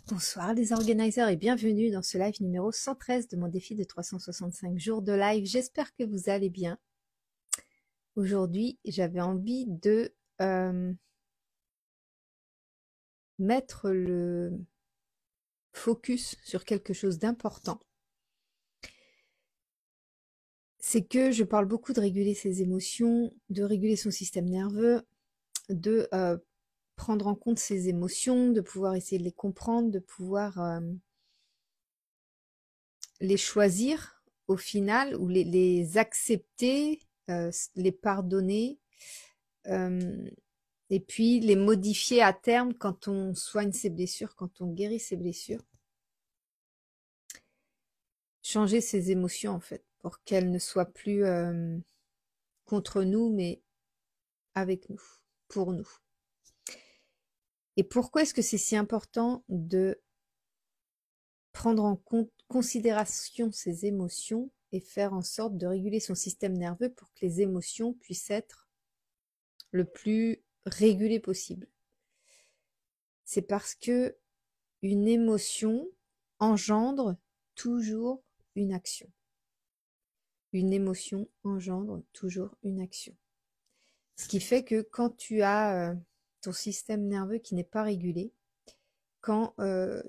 Bonsoir les organiseurs et bienvenue dans ce live numéro 113 de mon défi de 365 jours de live. J'espère que vous allez bien. Aujourd'hui, j'avais envie de mettre le focus sur quelque chose d'important. C'est que je parle beaucoup de réguler ses émotions, de réguler son système nerveux, de prendre en compte ses émotions, de pouvoir essayer de les comprendre, de pouvoir les choisir au final ou les accepter, les pardonner et puis les modifier à terme quand on soigne ses blessures, quand on guérit ses blessures. Changer ses émotions en fait pour qu'elles ne soient plus contre nous mais avec nous, pour nous. Et pourquoi est-ce que c'est si important de prendre en considération ses émotions et faire en sorte de réguler son système nerveux pour que les émotions puissent être le plus régulé possible? C'est parce que une émotion engendre toujours une action. Une émotion engendre toujours une action. Ce qui fait que quand tu as ton système nerveux qui n'est pas régulé, quand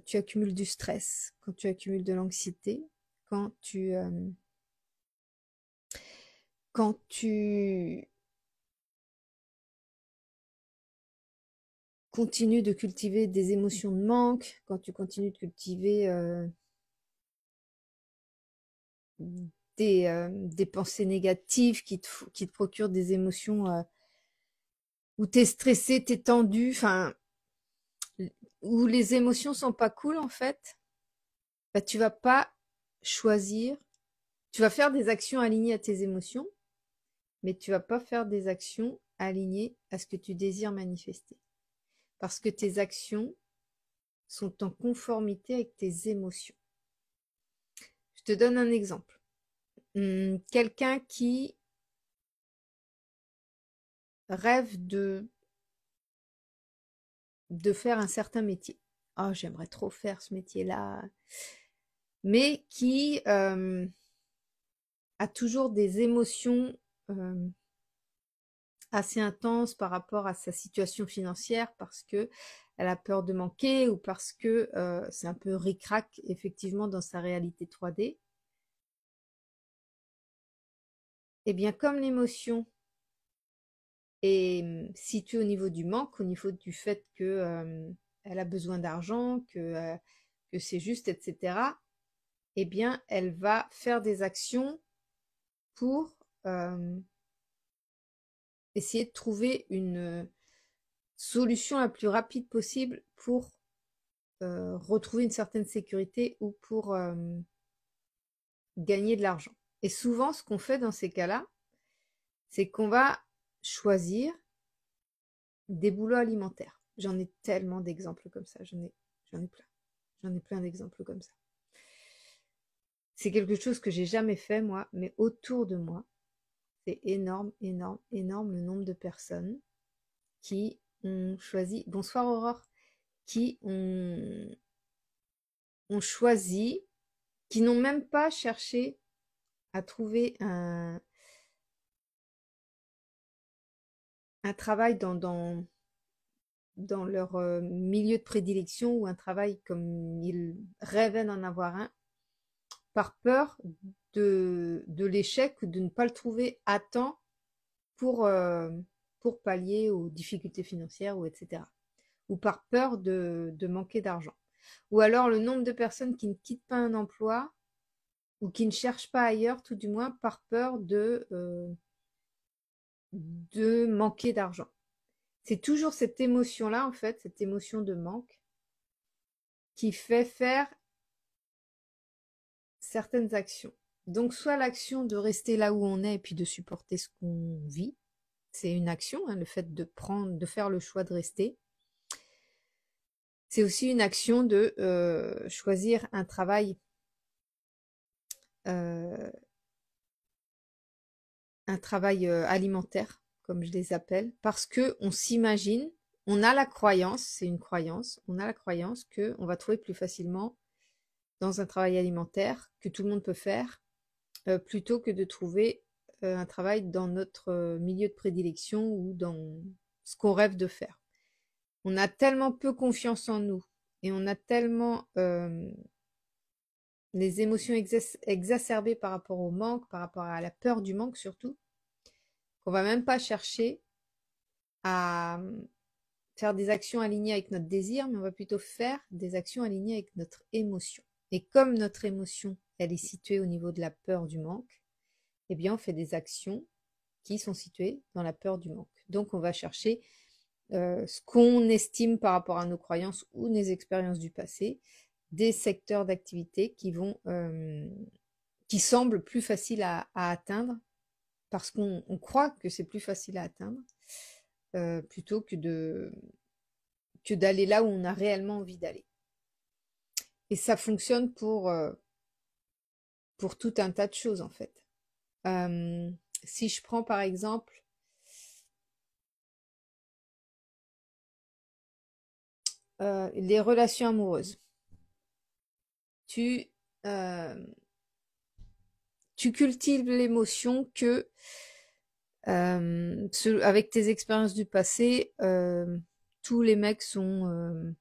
tu accumules du stress, quand tu accumules de l'anxiété, quand tu continues de cultiver des émotions de manque, quand tu continues de cultiver des pensées négatives qui te procurent des émotions où tu es stressé, tu es tendu, enfin, où les émotions sont pas cool en fait, bah, tu vas pas choisir, tu vas faire des actions alignées à tes émotions, mais tu vas pas faire des actions alignées à ce que tu désires manifester. Parce que tes actions sont en conformité avec tes émotions. Je te donne un exemple. Quelqu'un qui rêve de faire un certain métier. Oh, j'aimerais trop faire ce métier-là. Mais qui a toujours des émotions assez intenses par rapport à sa situation financière parce que elle a peur de manquer ou parce que c'est un peu ric-rac effectivement dans sa réalité 3D. Eh bien, comme l'émotion est située au niveau du manque, au niveau du fait que elle a besoin d'argent, que c'est juste, etc., eh bien, elle va faire des actions pour essayer de trouver une solution la plus rapide possible pour retrouver une certaine sécurité ou pour gagner de l'argent. Et souvent, ce qu'on fait dans ces cas-là, c'est qu'on va choisir des boulots alimentaires. J'en ai tellement d'exemples comme ça, j'en ai plein. J'en ai plein d'exemples comme ça. C'est quelque chose que j'ai jamais fait, moi, mais autour de moi, c'est énorme, énorme, énorme le nombre de personnes qui ont choisi, bonsoir Aurore, qui ont choisi, qui n'ont même pas cherché à trouver un travail dans leur milieu de prédilection ou un travail comme ils rêvaient d'en avoir un, par peur de l'échec ou de ne pas le trouver à temps pour pallier aux difficultés financières ou etc. Ou par peur de manquer d'argent. Ou alors le nombre de personnes qui ne quittent pas un emploi ou qui ne cherchent pas ailleurs, tout du moins par peur de manquer d'argent. C'est toujours cette émotion-là, en fait, cette émotion de manque, qui fait faire certaines actions. Donc, soit l'action de rester là où on est et puis de supporter ce qu'on vit, c'est une action, hein, le fait de faire le choix de rester. C'est aussi une action de choisir un travail alimentaire, comme je les appelle, parce que on s'imagine, on a la croyance, c'est une croyance, on a la croyance qu'on va trouver plus facilement dans un travail alimentaire que tout le monde peut faire, plutôt que de trouver un travail dans notre milieu de prédilection ou dans ce qu'on rêve de faire. On a tellement peu confiance en nous et on a tellement les émotions exacerbées par rapport au manque, par rapport à la peur du manque surtout, qu'on va même pas chercher à faire des actions alignées avec notre désir, mais on va plutôt faire des actions alignées avec notre émotion. Et comme notre émotion, elle est située au niveau de la peur du manque, eh bien on fait des actions qui sont situées dans la peur du manque. Donc on va chercher ce qu'on estime par rapport à nos croyances ou nos expériences du passé, des secteurs d'activité qui semblent plus faciles à atteindre parce qu'on croit que c'est plus facile à atteindre plutôt que d'aller là où on a réellement envie d'aller. Et ça fonctionne pour tout un tas de choses en fait. Si je prends par exemple les relations amoureuses, tu cultives l'émotion que avec tes expériences du passé, tous les mecs sont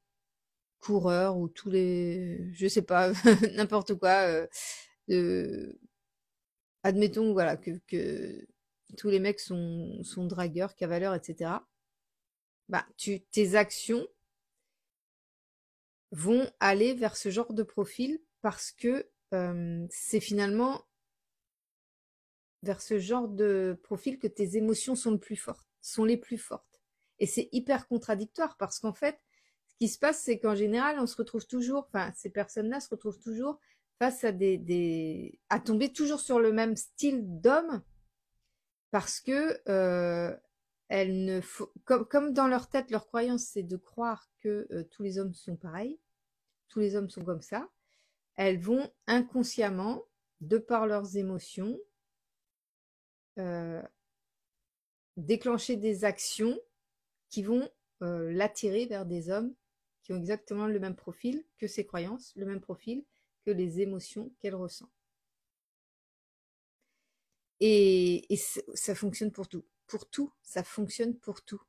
coureurs ou tous les, je sais pas, n'importe quoi. Admettons voilà que tous les mecs sont dragueurs, cavaleurs, etc. Bah, tes actions vont aller vers ce genre de profil parce que c'est finalement vers ce genre de profil que tes émotions sont les plus fortes. Et c'est hyper contradictoire parce qu'en fait, ce qui se passe, c'est qu'en général, on se retrouve toujours, enfin, ces personnes-là se retrouvent toujours face à à tomber toujours sur le même style d'homme parce que elles ne comme dans leur tête, leur croyance, c'est de croire que tous les hommes sont pareils, tous les hommes sont comme ça. Elles vont inconsciemment, de par leurs émotions, déclencher des actions qui vont l'attirer vers des hommes qui ont exactement le même profil que ses croyances, le même profil que les émotions qu'elle ressent. Et ça fonctionne pour tout. Pour tout, ça fonctionne pour tout.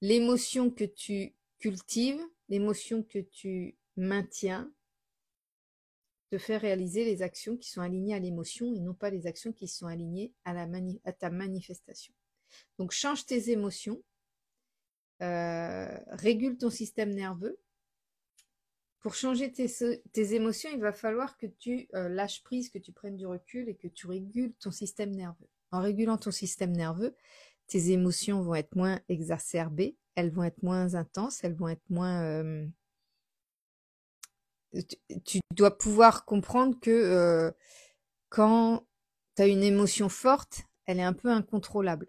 L'émotion que tu cultives, l'émotion que tu maintiens, te fait réaliser les actions qui sont alignées à l'émotion et non pas les actions qui sont alignées à ta manifestation. Donc change tes émotions, régule ton système nerveux. Pour changer tes émotions, il va falloir que tu lâches prise, que tu prennes du recul et que tu régules ton système nerveux. En régulant ton système nerveux, tes émotions vont être moins exacerbées, elles vont être moins intenses, elles vont être moins... tu dois pouvoir comprendre que quand tu as une émotion forte, elle est un peu incontrôlable.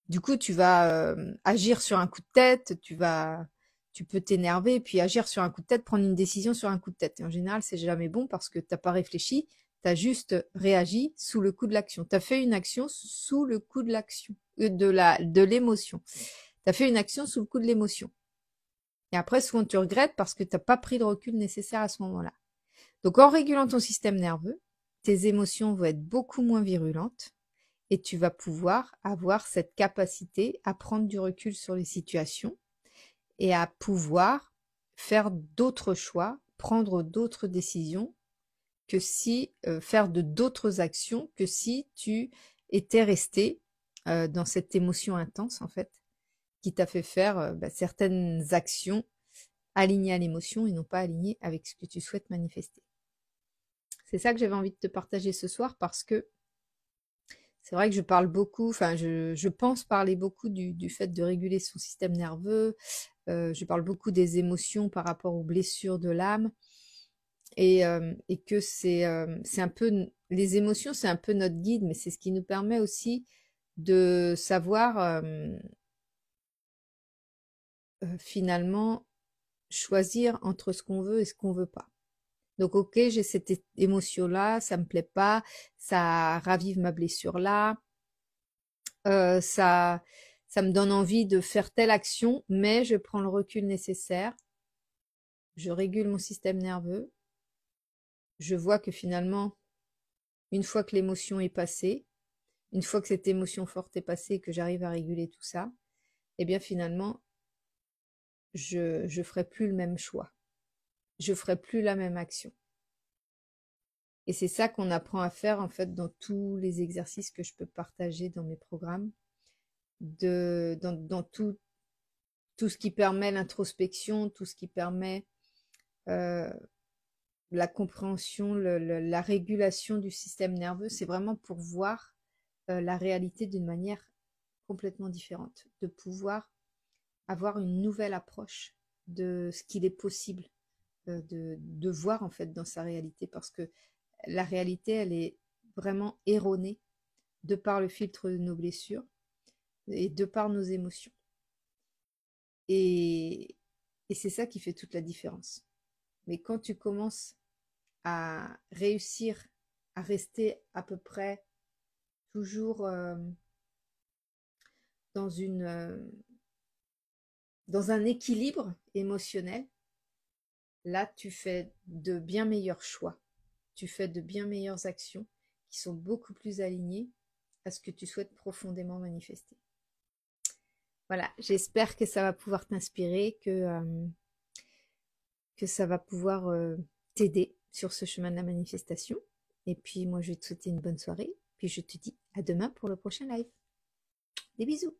Du coup, tu vas agir sur un coup de tête, tu peux t'énerver, puis agir sur un coup de tête, prendre une décision sur un coup de tête. Et en général, c'est jamais bon parce que t'as pas réfléchi, tu as juste réagi sous le coup de l'action. Tu as fait une action sous le coup de l'action, de l'émotion. Tu as fait une action sous le coup de l'émotion. Et après, souvent, tu regrettes parce que tu n'as pas pris le recul nécessaire à ce moment-là. Donc, en régulant ton système nerveux, tes émotions vont être beaucoup moins virulentes et tu vas pouvoir avoir cette capacité à prendre du recul sur les situations et à pouvoir faire d'autres choix, prendre d'autres décisions que si faire d'autres actions que si tu étais resté dans cette émotion intense en fait qui t'a fait faire certaines actions alignées à l'émotion et non pas alignées avec ce que tu souhaites manifester. C'est ça que j'avais envie de te partager ce soir parce que c'est vrai que je parle beaucoup, enfin je pense parler beaucoup du fait de réguler son système nerveux, je parle beaucoup des émotions par rapport aux blessures de l'âme et que c'est un peu, les émotions c'est un peu notre guide, mais c'est ce qui nous permet aussi de savoir finalement choisir entre ce qu'on veut et ce qu'on veut pas. Donc ok, j'ai cette émotion-là, ça me plaît pas, ça ravive ma blessure-là, ça Ça me donne envie de faire telle action, mais je prends le recul nécessaire. Je régule mon système nerveux. Je vois que finalement, une fois que l'émotion est passée, une fois que cette émotion forte est passée, que j'arrive à réguler tout ça, eh bien finalement, je ferai plus le même choix. Je ferai plus la même action. Et c'est ça qu'on apprend à faire en fait dans tous les exercices que je peux partager dans mes programmes, dans tout ce qui permet l'introspection, tout ce qui permet la compréhension, la régulation du système nerveux. C'est vraiment pour voir la réalité d'une manière complètement différente, de pouvoir avoir une nouvelle approche de ce qu'il est possible de voir en fait dans sa réalité, parce que la réalité, elle est vraiment erronée de par le filtre de nos blessures et de par nos émotions. Et c'est ça qui fait toute la différence. Mais quand tu commences à réussir à rester à peu près toujours dans dans un équilibre émotionnel, là tu fais de bien meilleurs choix, tu fais de bien meilleures actions qui sont beaucoup plus alignées à ce que tu souhaites profondément manifester. Voilà, j'espère que ça va pouvoir t'inspirer, que ça va pouvoir t'aider sur ce chemin de la manifestation. Et puis moi, je vais te souhaiter une bonne soirée. Puis je te dis à demain pour le prochain live. Des bisous.